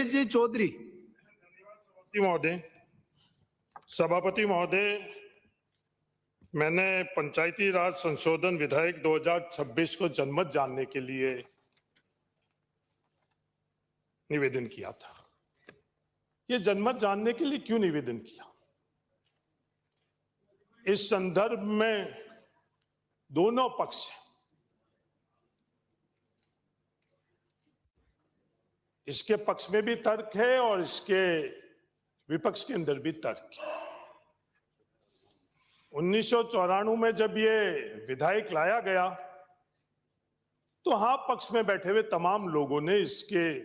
जी चौधरी। महोदय, सभापति महोदय, मैंने पंचायती राज संशोधन विधेयक 2026 को जनमत जानने के लिए निवेदन किया था। ये जनमत जानने के लिए क्यों निवेदन किया? इस संदर्भ में दोनों पक्ष, इसके पक्ष में भी तर्क है और इसके विपक्ष के अंदर भी तर्क है। 1994 में जब ये विधेयक लाया गया तो हाँ, पक्ष में बैठे हुए तमाम लोगों ने इसके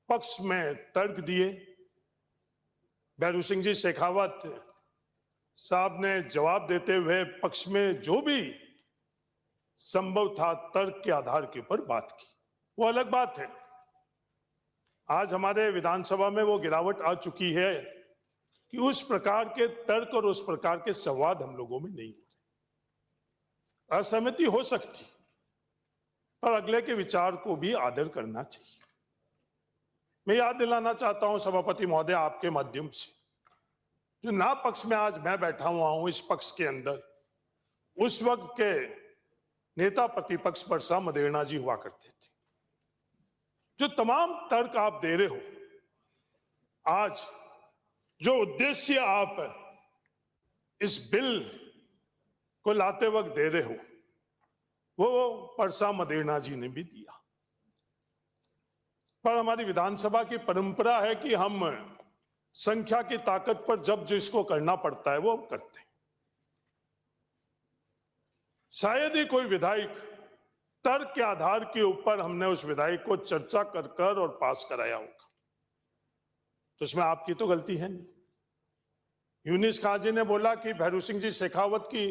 पक्ष में तर्क दिए। भैरू सिंह जी शेखावत साहब ने जवाब देते हुए पक्ष में जो भी संभव था तर्क के आधार के ऊपर बात की। वो अलग बात है, आज हमारे विधानसभा में वो गिरावट आ चुकी है कि उस प्रकार के तर्क और उस प्रकार के संवाद हम लोगों में नहीं हो रहे। असहमति हो सकती, पर अगले के विचार को भी आदर करना चाहिए। मैं याद दिलाना चाहता हूं सभापति महोदय आपके माध्यम से, जो ना पक्ष में आज मैं बैठा हुआ हूं इस पक्ष के अंदर, उस वक्त के नेता प्रतिपक्ष परसा मदेरणा जी हुआ करते थे। जो तमाम तर्क आप दे रहे हो, आज जो उद्देश्य आप इस बिल को लाते वक्त दे रहे हो, वो परसा मदेरणा जी ने भी दिया। पर हमारी विधानसभा की परंपरा है कि हम संख्या की ताकत पर जब जिसको करना पड़ता है वो करते हैं। शायद ही कोई विधायक तर्क के आधार के ऊपर हमने उस विधायक को चर्चा कर और पास कराया होगा, तो इसमें आपकी तो गलती है नहीं। यूनिस खान जी ने बोला कि भैरू सिंह जी शेखावत की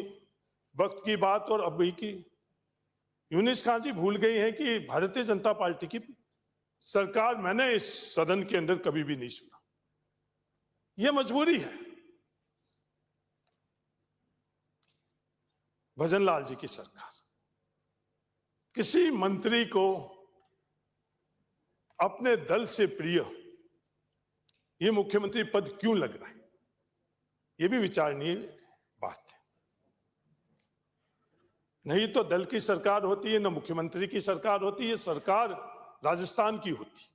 वक्त की बात और अभी की। यूनिस खान जी भूल गई हैं कि भारतीय जनता पार्टी की सरकार मैंने इस सदन के अंदर कभी भी नहीं सुना। यह मजबूरी है। भजनलाल जी की सरकार किसी मंत्री को अपने दल से प्रिय ये मुख्यमंत्री पद क्यों लग रहा है, ये भी विचारणीय बात है। नहीं तो दल की सरकार होती है, न मुख्यमंत्री की सरकार होती है। सरकार राजस्थान की होती,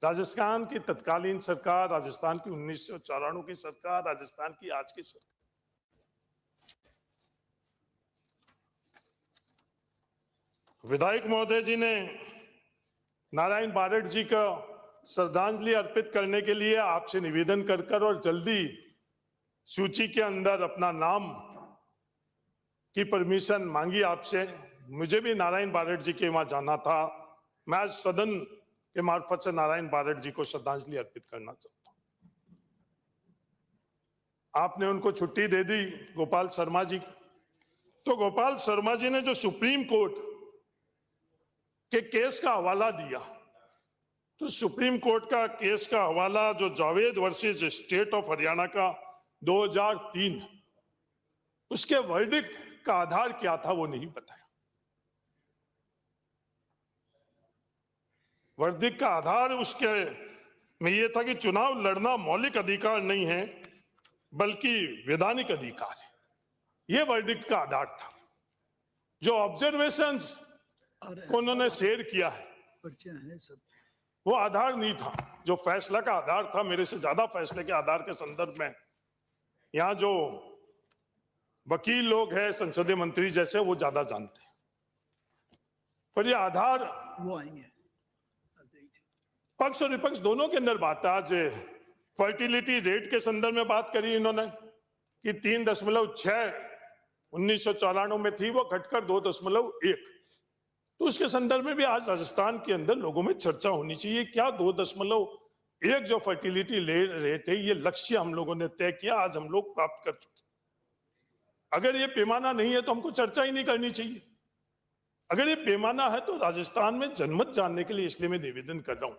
राजस्थान की तत्कालीन सरकार, राजस्थान की 1994 की सरकार, राजस्थान की आज की सरकार। विधायक महोदय जी ने नारायण बारेठ जी का श्रद्धांजलि अर्पित करने के लिए आपसे निवेदन कर और जल्दी सूची के अंदर अपना नाम की परमिशन मांगी आपसे। मुझे भी नारायण बारेठ जी के वहां जाना था। मैं आज सदन के मार्फत से नारायण बारेठ जी को श्रद्धांजलि अर्पित करना चाहता हूं। आपने उनको छुट्टी दे दी, गोपाल शर्मा जी। तो गोपाल शर्मा जी ने जो सुप्रीम कोर्ट के केस का हवाला दिया, तो सुप्रीम कोर्ट का केस का हवाला जो Javed versus state of Haryana का 2003, उसके वर्डिक्ट का आधार क्या था वो नहीं बताया। वर्डिक्ट का आधार उसके में ये था कि चुनाव लड़ना मौलिक अधिकार नहीं है बल्कि वैधानिक अधिकार है। ये वर्डिक्ट का आधार था। जो ऑब्जर्वेशंस उन्होंने शेयर किया है वो आधार नहीं था। जो फैसला का आधार था, मेरे से ज्यादा फैसले के आधार के संदर्भ में यहाँ जो वकील लोग हैं, संसदीय मंत्री जैसे, वो ज्यादा जानते हैं। पर ये आधार वो आएंगे, पक्ष और विपक्ष दोनों के अंदर बात है। आज फर्टिलिटी रेट के संदर्भ में बात करी इन्होंने कि 3.6 1994 में थी, वो घटकर 2.1। तो उसके संदर्भ में भी आज राजस्थान के अंदर लोगों में चर्चा होनी चाहिए। क्या 2.1 जो फर्टिलिटी रेट है, ये लक्ष्य हम लोगों ने तय किया, आज हम लोग प्राप्त कर चुके। अगर ये पैमाना नहीं है तो हमको चर्चा ही नहीं करनी चाहिए। अगर ये पैमाना है तो राजस्थान में जनमत जानने के लिए इसलिए मैं निवेदन कर रहा हूं।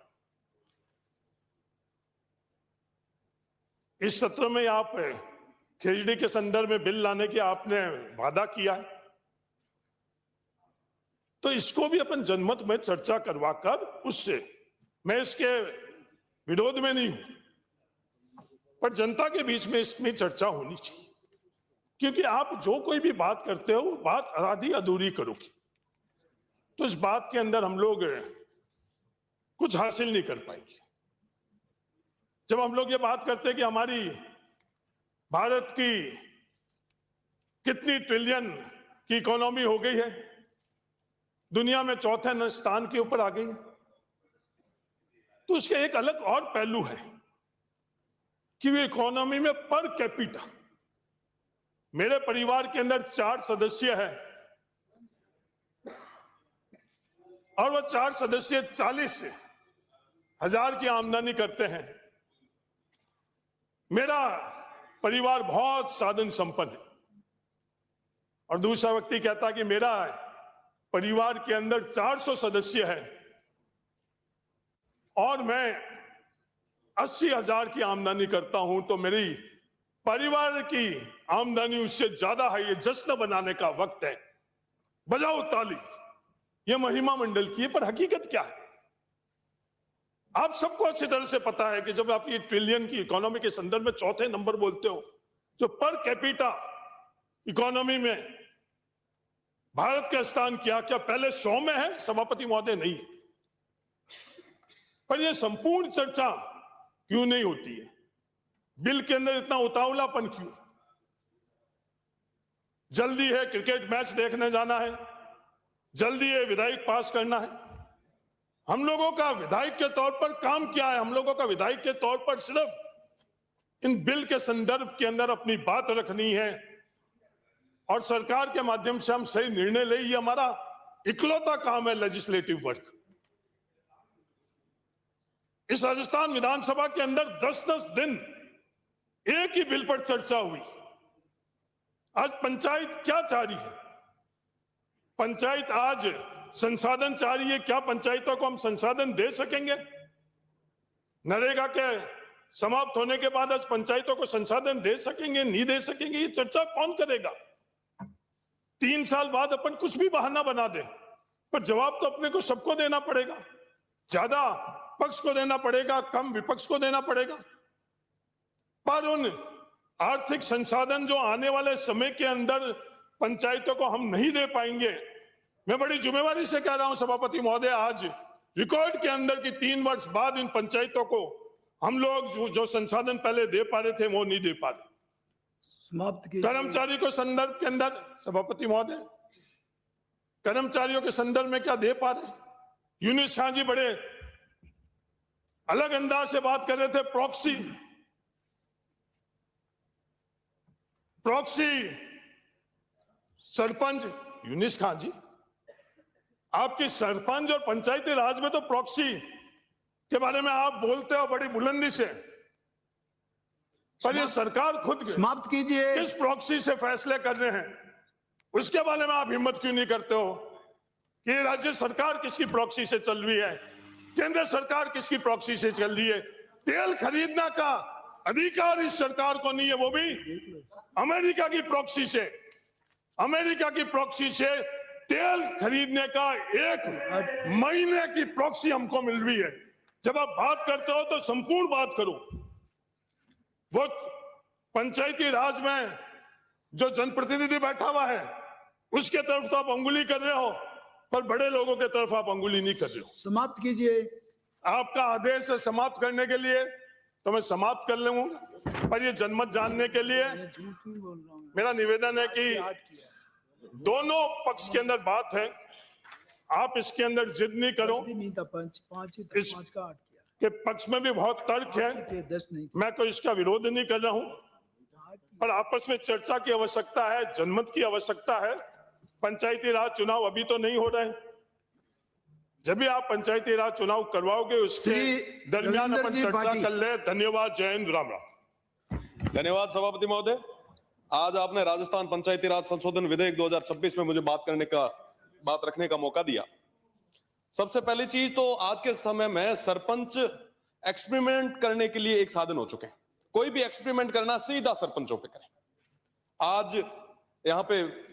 इस सत्र में आप खिचड़ी के संदर्भ में बिल लाने की आपने वादा किया है, तो इसको भी अपन जनमत में चर्चा करवाकर उससे मैं इसके विरोध में नहीं हूं, पर जनता के बीच में इसमें चर्चा होनी चाहिए, क्योंकि आप जो कोई भी बात करते हो वो बात आधी अधूरी करोगे तो इस बात के अंदर हम लोग कुछ हासिल नहीं कर पाएंगे। जब हम लोग ये बात करते हैं कि हमारी भारत की कितनी ट्रिलियन की इकोनॉमी हो गई है, दुनिया में चौथे स्थान के ऊपर आ गई है, तो उसके एक अलग और पहलू है कि वो इकोनॉमी में पर कैपिटा, मेरे परिवार के अंदर 4 सदस्य है और वो 4 सदस्य 40,000 की आमदनी करते हैं। मेरा परिवार बहुत साधन संपन्न है और दूसरा व्यक्ति कहता है कि मेरा परिवार के अंदर 400 सदस्य है और मैं 80,000 की आमदनी करता हूं, तो मेरी परिवार की आमदनी उससे ज्यादा है। ये जश्न बनाने का वक्त है, बजाओ ताली। ये महिमा मंडल की है, पर हकीकत क्या है आप सबको अच्छी तरह से पता है कि जब आप ये ट्रिलियन की इकोनॉमी के संदर्भ में चौथे नंबर बोलते हो, जो पर कैपिटा इकोनॉमी में भारत का स्थान क्या पहले 100 में है? सभापति महोदय नहीं है। पर यह संपूर्ण चर्चा क्यों नहीं होती है? बिल के अंदर इतना उतावलापन क्यों? जल्दी है क्रिकेट मैच देखने जाना है, जल्दी है विधायक पास करना है। हम लोगों का विधायक के तौर पर काम क्या है? हम लोगों का विधायक के तौर पर सिर्फ इन बिल के संदर्भ के अंदर अपनी बात रखनी है और सरकार के माध्यम से हम सही निर्णय ले, ये हमारा इकलौता काम है, लेजिस्लेटिव वर्क। इस राजस्थान विधानसभा के अंदर 10-10 दिन एक ही बिल पर चर्चा हुई। आज पंचायत क्या चाह रही है? पंचायत आज संसाधन चाह रही है। क्या पंचायतों को हम संसाधन दे सकेंगे? नरेगा के समाप्त होने के बाद आज पंचायतों को संसाधन दे सकेंगे, नहीं दे सकेंगे, ये चर्चा कौन करेगा? 3 साल बाद अपन कुछ भी बहाना बना दें, पर जवाब तो अपने को सबको देना पड़ेगा। ज्यादा पक्ष को देना पड़ेगा, कम विपक्ष को देना पड़ेगा। पर उन आर्थिक संसाधन जो आने वाले समय के अंदर पंचायतों को हम नहीं दे पाएंगे, मैं बड़ी जिम्मेवारी से कह रहा हूं सभापति महोदय, आज रिकॉर्ड के अंदर की 3 वर्ष बाद इन पंचायतों को हम लोग जो संसाधन पहले दे पा रहे थे वो नहीं दे पा रहे। कर्मचारी को संदर्भ के अंदर सभापति महोदय, कर्मचारियों के संदर्भ में क्या दे पा रहे? यूनिस खान जी बड़े अलग अंदाज से बात कर रहे थे। प्रॉक्सी सरपंच, यूनिस खान जी आपकी सरपंच और पंचायती राज में तो प्रॉक्सी के बारे में आप बोलते हो बड़ी बुलंदी से, पर ये सरकार खुद समाप्त कीजिए। किस प्रॉक्सी से फैसले कर रहे हैं उसके बारे में आप हिम्मत क्यों नहीं करते हो कि राज्य सरकार किसकी प्रॉक्सी से चल रही है, केंद्र सरकार किसकी प्रॉक्सी से चल रही है? तेल खरीदने का अधिकार इस सरकार को नहीं है, वो भी अमेरिका की प्रॉक्सी से। अमेरिका की प्रॉक्सी से तेल खरीदने का 1 महीने की प्रॉक्सी हमको मिल रही है। जब आप बात करते हो तो संपूर्ण बात करो। वो पंचायती राज में जो जनप्रतिनिधि बैठा हुआ है उसके तरफ तो आप अंगुली कर रहे हो, पर बड़े लोगों के तरफ आप अंगुली नहीं कर रहे हो। समाप्त कीजिए। आपका आदेश है समाप्त करने के लिए तो मैं समाप्त कर लूंगा, पर ये जनमत जानने के लिए मेरा निवेदन है कि दोनों पक्ष के अंदर बात है, आप इसके अंदर जिद नहीं करो। के पक्ष में भी बहुत तर्क है, मैं कोई इसका विरोध नहीं कर रहा हूं, पर आपस में चर्चा की आवश्यकता है, जनमत की आवश्यकता है। पंचायती राज चुनाव अभी तो नहीं हो रहे हैं, जब भी आप पंचायती राज चुनाव करवाओगे उसके दरमियान अपन चर्चा कर ले। धन्यवाद, जय हिंद, राम राम। धन्यवाद सभापति महोदय। आज आपने राजस्थान पंचायती राज संशोधन विधेयक 2026 में मुझे बात रखने का मौका दिया। सबसे पहली चीज तो आज के समय में सरपंच एक्सपेरिमेंट करने के लिए एक साधन हो चुके हैं। कोई भी एक्सपेरिमेंट करना सीधा सरपंचों पे करें। आज यहाँ पे